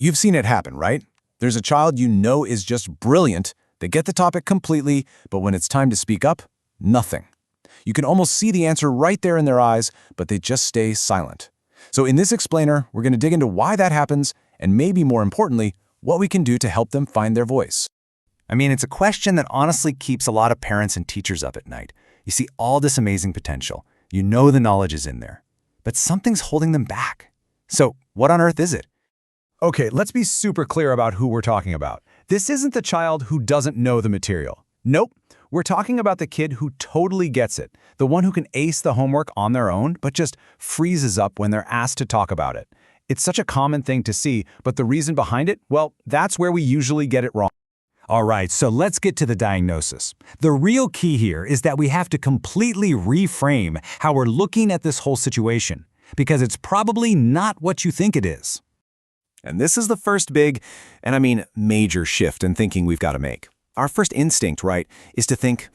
You've seen it happen, right? There's a child you know is just brilliant. They get the topic completely, but when it's time to speak up, nothing. You can almost see the answer right there in their eyes, but they just stay silent. So in this explainer, we're going to dig into why that happens, and maybe more importantly, what we can do to help them find their voice. I mean, it's a question that honestly keeps a lot of parents and teachers up at night. You see all this amazing potential. You know the knowledge is in there, but something's holding them back. So what on earth is it? Okay, let's be super clear about who we're talking about. This isn't the child who doesn't know the material. Nope, we're talking about the kid who totally gets it, the one who can ace the homework on their own, but just freezes up when they're asked to talk about it. It's such a common thing to see, but the reason behind it, well, that's where we usually get it wrong. All right, so let's get to the diagnosis. The real key here is that we have to completely reframe how we're looking at this whole situation, because it's probably not what you think it is. And this is the first big, and I mean major shift in thinking we've got to make. Our first instinct, right, is to think,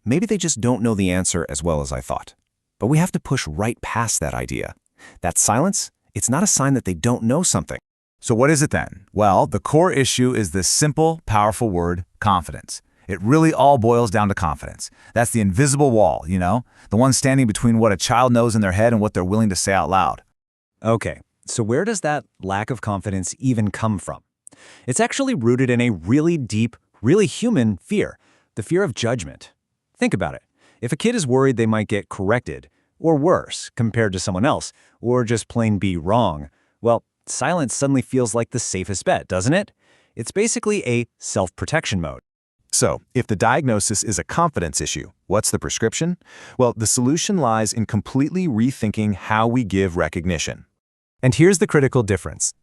maybe they just don't know the answer as well as I thought. But we have to push right past that idea. That silence, it's not a sign that they don't know something. So what is it then? Well, the core issue is this simple, powerful word, confidence. It really all boils down to confidence. That's the invisible wall, the one standing between what a child knows in their head and what they're willing to say out loud. Okay, so where does that lack of confidence even come from? It's actually rooted in a really deep, really human fear, the fear of judgment. Think about it. If a kid is worried they might get corrected, or worse, compared to someone else, or just plain be wrong, well, silence suddenly feels like the safest bet, doesn't it? It's basically a self-protection mode. So, if the diagnosis is a confidence issue, what's the prescription? Well, the solution lies in completely rethinking how we give recognition. And here's the critical difference.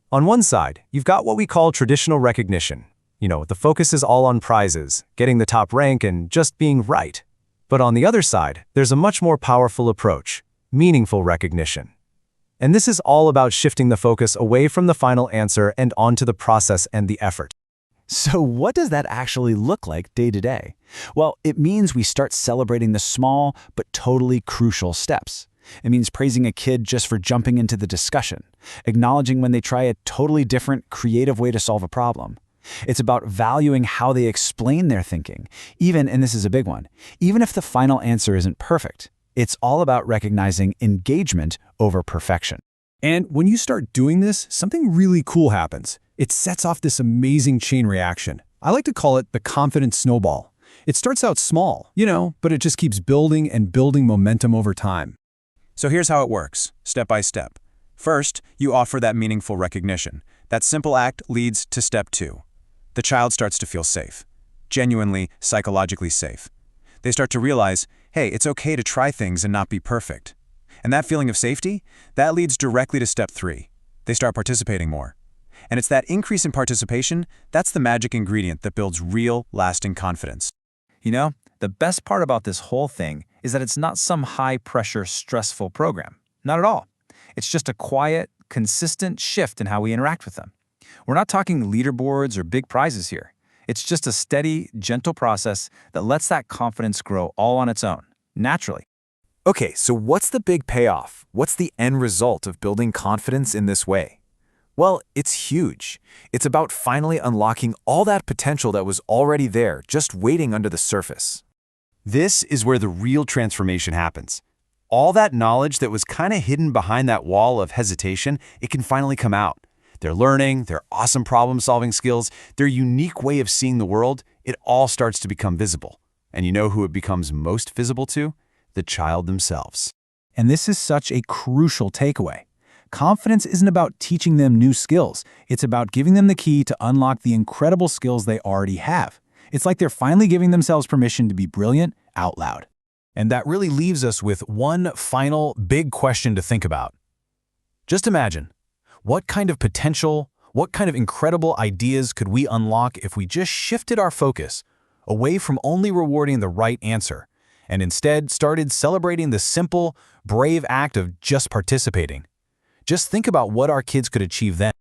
On one side, you've got what we call traditional recognition. The focus is all on prizes, getting the top rank, and just being right. But on the other side, there's a much more powerful approach, meaningful recognition. And this is all about shifting the focus away from the final answer and onto the process and the effort. So what does that actually look like day to day? Well, it means we start celebrating the small but totally crucial steps. It means praising a kid just for jumping into the discussion, acknowledging when they try a totally different, creative way to solve a problem. It's about valuing how they explain their thinking, even, and this is a big one, even if the final answer isn't perfect. It's all about recognizing engagement over perfection. And when you start doing this, something really cool happens. It sets off this amazing chain reaction. I like to call it the confidence snowball. It starts out small, but it just keeps building and building momentum over time. So here's how it works, step by step. First, you offer that meaningful recognition. That simple act leads to step 2. The child starts to feel safe, genuinely, psychologically safe. They start to realize, hey, it's okay to try things and not be perfect. And that feeling of safety, that leads directly to step 3. They start participating more. And it's that increase in participation, that's the magic ingredient that builds real, lasting confidence. The best part about this whole thing is that it's not some high-pressure, stressful program. Not at all. It's just a quiet, consistent shift in how we interact with them. We're not talking leaderboards or big prizes here. It's just a steady, gentle process that lets that confidence grow all on its own, naturally. Okay, so what's the big payoff? What's the end result of building confidence in this way? Well, it's huge. It's about finally unlocking all that potential that was already there, just waiting under the surface. This is where the real transformation happens. All that knowledge that was kind of hidden behind that wall of hesitation, it can finally come out. Their learning, their awesome problem-solving skills, their unique way of seeing the world, it all starts to become visible. And you know who it becomes most visible to? The child themselves. And this is such a crucial takeaway. Confidence isn't about teaching them new skills. It's about giving them the key to unlock the incredible skills they already have. It's like they're finally giving themselves permission to be brilliant out loud. And that really leaves us with one final big question to think about. Just imagine, what kind of potential, what kind of incredible ideas could we unlock if we just shifted our focus away from only rewarding the right answer and instead started celebrating the simple, brave act of just participating? Just think about what our kids could achieve then.